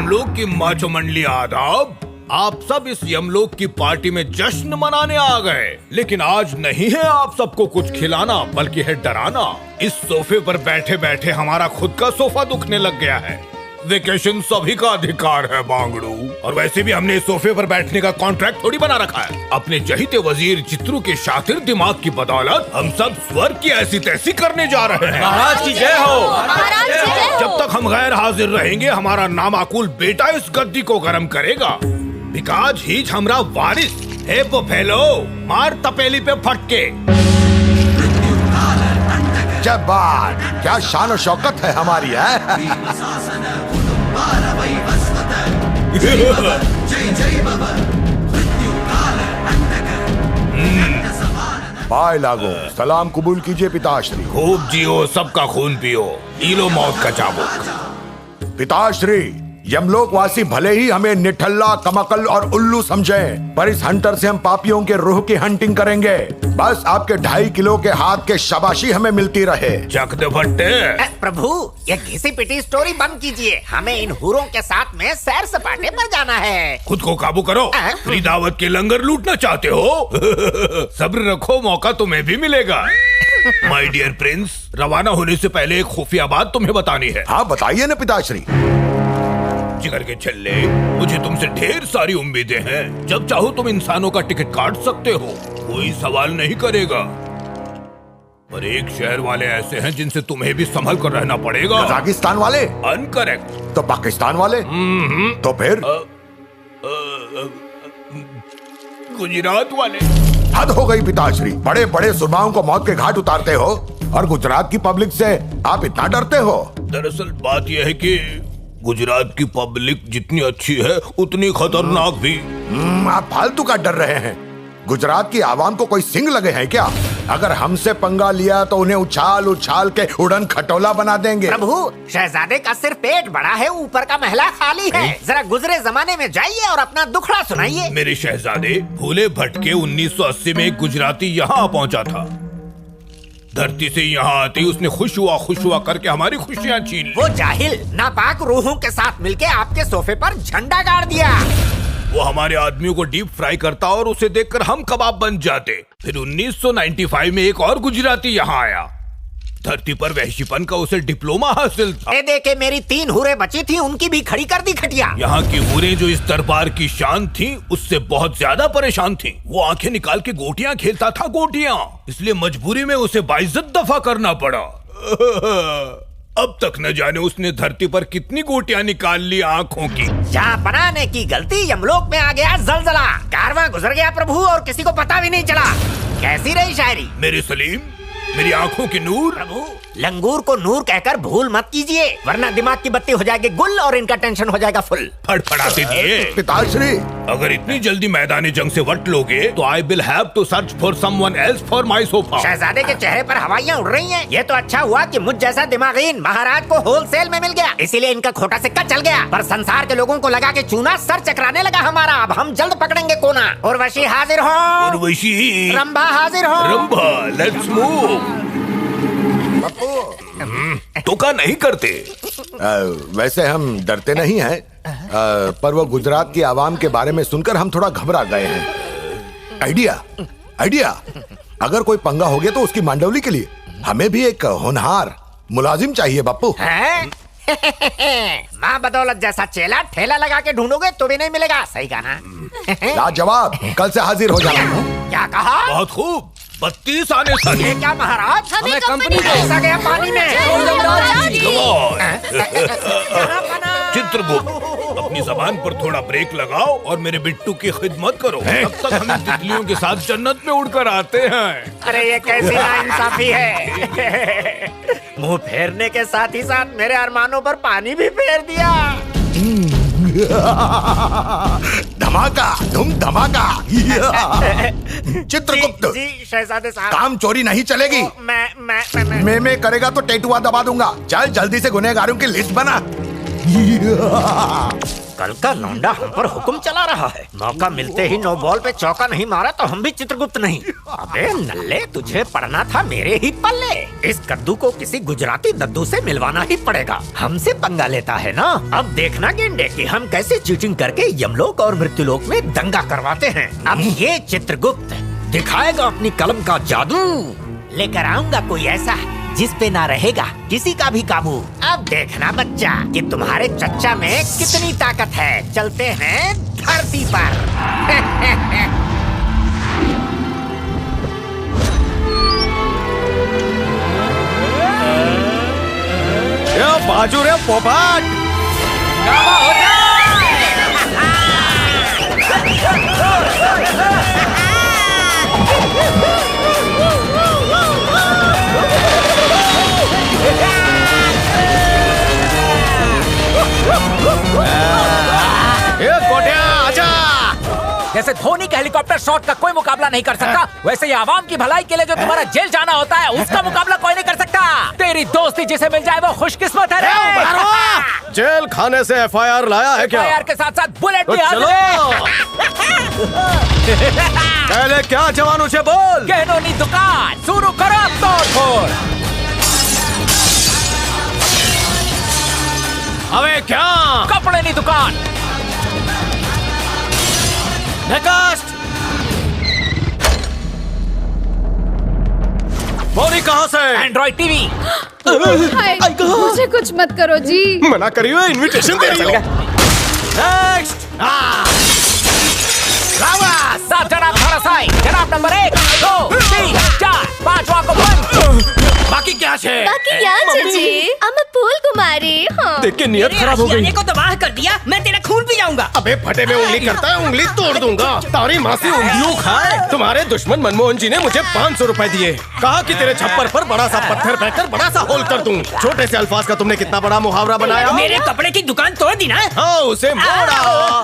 यमलोक की माचो मंडली आदाब। आप सब इस यमलोक की पार्टी में जश्न मनाने आ गए, लेकिन आज नहीं है आप सबको कुछ खिलाना बल्कि है डराना। इस सोफे पर बैठे बैठे हमारा खुद का सोफा दुखने लग गया है। वेकेशन सभी का अधिकार है बांगड़ू, और वैसे भी हमने इस सोफे पर बैठने का कॉन्ट्रैक्ट थोड़ी बना रखा है। अपने जहीते वजीर चित्रू के शातिर दिमाग की बदौलत हम सब स्वर्ग की ऐसी तैसी करने जा रहे हैं। महाराज की जय हो। जब तक हम गैर हाजिर रहेंगे हमारा नामाकुल बेटा इस गद्दी को गरम करेगा। बिकॉज ही हमरा वारिस है। बुफेलो मार तपेली पे फटके। जब बात क्या शान और शौकत है हमारी है। पाए लागो, सलाम कबूल कीजिए पिताश्री। खूब जियो, सबका खून पियो, ईलो मौत का चाबुक। पिताश्री, यमलोकवासी भले ही हमें निठल्ला, कमकल और उल्लू समझें, पर इस हंटर से हम पापियों के रूह की हंटिंग करेंगे। बस आपके 2.5 किलो के हाथ के शाबाशी हमें मिलती रहे। चक दे फट्टे। प्रभु, ये घिसी पिटी स्टोरी बंद कीजिए। हमें इन हूरों के साथ में सैर सपाटे पर जाना है। खुद को काबू करो। फ्री दावत के लंगर लूटना चाहते हो? सब्र रखो, मौका तुम्हें भी मिलेगा। माय डियर प्रिंस, रवाना होने से पहले एक खुफिया बात तुम्हें बतानी है। हाँ बताइए ना पिताश्री। जिगर के छल्ले, मुझे तुमसे ढेर सारी उम्मीदें हैं। जब चाहो तुम इंसानों का टिकट काट सकते हो, कोई सवाल नहीं करेगा। पर एक शहर वाले ऐसे हैं जिनसे तुम्हें भी संभल कर रहना पड़ेगा। कजाकिस्तान वाले? अनकरेक्ट। तो पाकिस्तान वाले? तो फिर गुजरात वाले। हद हो गई पिताश्री, बड़े बड़े सुरमाओं को मौत के घाट उतारते हो और गुजरात की पब्लिक से आप इतना डरते हो। दरअसल बात यह है कि गुजरात की पब्लिक जितनी अच्छी है उतनी खतरनाक भी। आप फालतू का डर रहे हैं। गुजरात की आवाम को कोई सिंग लगे हैं क्या? अगर हमसे पंगा लिया तो उन्हें उछाल उछाल के उड़न खटोला बना देंगे। प्रभु, शहजादे का सिर्फ पेट बड़ा है, ऊपर का महला खाली है। जरा गुजरे जमाने में जाइए और अपना दुखड़ा सुनाइए। मेरे शहजादे, भूले भटके 1980 में एक गुजराती यहाँ पहुँचा था। धरती से यहाँ आते उसने खुश हुआ करके हमारी खुशियाँ छीन ली। वो जाहिल नापाक रूहों के साथ मिलके आपके सोफे पर झंडा गाड़ दिया। वो हमारे आदमियों को डीप फ्राई करता और उसे देखकर हम कबाब बन जाते। फिर 1995 में एक और गुजराती यहाँ आया। धरती पर वहशीपन का उसे डिप्लोमा हासिल था। ये देखे मेरी 3 हूरें बची थी, उनकी भी खड़ी कर दी खटिया। यहाँ की हूरें जो इस दरबार की शान थी, उससे बहुत ज्यादा परेशान थी। वो आंखें निकाल के गोटियां खेलता था, गोटियां। इसलिए मजबूरी में उसे बाइज्जत दफा करना पड़ा। अब तक न जाने उसने धरती पर कितनी गोटियां निकाल ली आंखों की। जहाँ बनाने की गलती यमलोक में आ गया जलजला। कारवां गुजर गया प्रभु और किसी को पता भी नहीं चला। कैसी रही शायरी मेरे सलीम, मेरी आंखों की नूर। प्रभु, लंगूर को नूर कहकर भूल मत कीजिए, वरना दिमाग की बत्ती हो जाएगी गुल और इनका टेंशन हो जाएगा फुल। फड़फड़ाते दिए। पिताश्री, अगर इतनी जल्दी मैदानी जंग से वट लोगे तो I will have to search for someone else for my sofa. शहजादे के चेहरे पर हवाइयाँ उड़ रही हैं। ये तो अच्छा हुआ कि मुझ जैसा दिमागीन महाराज को होलसेल में मिल गया, इसीलिए इनका खोटा सिक्का चल गया। पर संसार के लोगों को लगा कि चूना सर चकराने लगा हमारा। अब हम जल्द पकड़ेंगे कोना। उर्वशी हाजिर हो। उर्वशी। रंभा हाजिर हो। Rambha, let's move. तो का नहीं करते। वैसे हम डरते नहीं हैं, पर वो गुजरात की आवाम के बारे में सुनकर हम थोड़ा घबरा गए हैं। आइडिया, अगर कोई पंगा हो गया तो उसकी मांडवली के लिए हमें भी एक होनहार मुलाजिम चाहिए बापू। माँ बदौलत जैसा चेला ठेला लगा के ढूंढोगे तो भी नहीं मिलेगा। सही कहा ना? लाजवाब, कल से हाजिर हो जाना। क्या कहा? बहुत खूब। 32 आने साल। ये क्या महाराज? हमें कंपनी पैसा गया पानी में। चित्रगुप्त, अपनी जबान पर थोड़ा ब्रेक लगाओ और मेरे बिट्टू की खिदमत करो। तब तक हम इन तितलियों के साथ जन्नत में उड़कर आते हैं। अरे ये कैसी नाइंसाफी है। मुंह फेरने के साथ ही साथ मेरे अरमानों पर पानी भी फेर दिया। धमाका, धूम धमाका। चित्रगुप्त, जी शहजादे साहब। काम चोरी नहीं चलेगी। मैं करेगा तो टेटुआ दबा दूंगा। चल जल्दी से गुनहगारों की लिस्ट बना। कल का लौंडा हम पर हुक्म चला रहा है। मौका मिलते ही नो बॉल पे चौका नहीं मारा तो हम भी चित्रगुप्त नहीं। अबे नल्ले, तुझे पड़ना था मेरे ही पल्ले। इस कद्दू को किसी गुजराती दद्दू से मिलवाना ही पड़ेगा। हमसे पंगा लेता है ना, अब देखना गेंडे कि हम कैसे चीटिंग करके यमलोक और मृत्युलोक में दंगा करवाते हैं। अब ये चित्रगुप्त दिखाएगा अपनी कलम का जादू। लेकर आऊंगा कोई ऐसा जिस पे ना रहेगा किसी का भी काबू। अब देखना बच्चा कि तुम्हारे चच्चा में कितनी ताकत है। चलते हैं धरती पर। बाजू रे पोपट। जैसे धोनी के हेलीकॉप्टर शॉट का कोई मुकाबला नहीं कर सकता, वैसे ही आवाम की भलाई के लिए जो तुम्हारा जेल जाना होता है उसका मुकाबला कोई नहीं कर सकता। तेरी दोस्ती जिसे मिल जाए वो खुशकिस्मत है रे। जेल खाने से एफआईआर लाया है क्या? एफआईआर के साथ साथ बुलेट भी हाजिर है। पहले क्या जवानों से बोल। गहनोनी दुकान शुरू करो तोड़फोड़। अबे क्या? कपड़े की दुकान। बोली कहाँ से? Android TV. हाय, मुझे कुछ मत करो जी। मना करियो, इनविटेशन दे रही हो। नेक्स्ट। सात जनाब धराशायी। जनाब नंबर 1, 2, 3, 4, 5 को बंद। बाकी क्या है? बाकी क्या जी? I'm a pool कुमारी। हाँ। देख के नियत खराब हो गई। को तबाह कर दिया, मैं तेरा खून पी जाऊंगा। अबे फटे में उंगली करता है, उंगली तोड़ दूंगा। तारी माँ से उंगलियों खाए। तुम्हारे दुश्मन मनमोहन जी ने मुझे 500 रुपए दिए, कहा कि तेरे छप्पर पर बड़ा सा पत्थर फेंककर बड़ा सा होल कर दूं। छोटे से अल्फाज का तुमने कितना बड़ा मुहावरा बनाया। मेरे कपड़े की दुकान तोड़ दी ना। हाँ, उसे मोड़ा।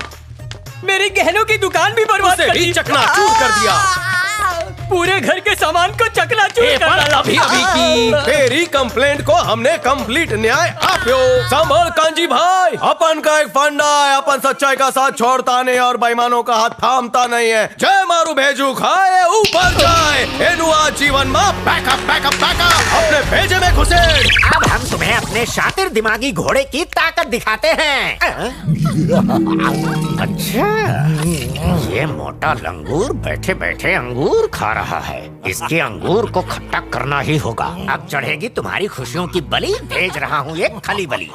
मेरी गहनों की दुकान भी बर्बाद कर दी। चकनाचूर कर दिया। पूरे घर के सामान को चकनाचूर कर डाला। अभी की तेरी कंप्लेंट को हमने कंप्लीट न्याय आप्यो। संभल कांजी भाई, अपन का एक फंडा है, अपन सच्चाई का साथ छोड़ता नहीं और बेईमानों का हाथ थामता नहीं है। जय मारू भेजू खाए ऊपर जाए। एनुआ जीवन में बैकअप बैकअप बैकअप अपने भेजे में घुसे। अब हम तुम्हें अपने शातिर दिमागी घोड़े की ताकत दिखाते हैं। अच्छा, ये मोटा लंगूर बैठे बैठे अंगूर खा रहा है। इसके अंगूर को खट्टा करना ही होगा। अब चढ़ेगी तुम्हारी खुशियों की बलि। भेज रहा हूँ एक खली बली।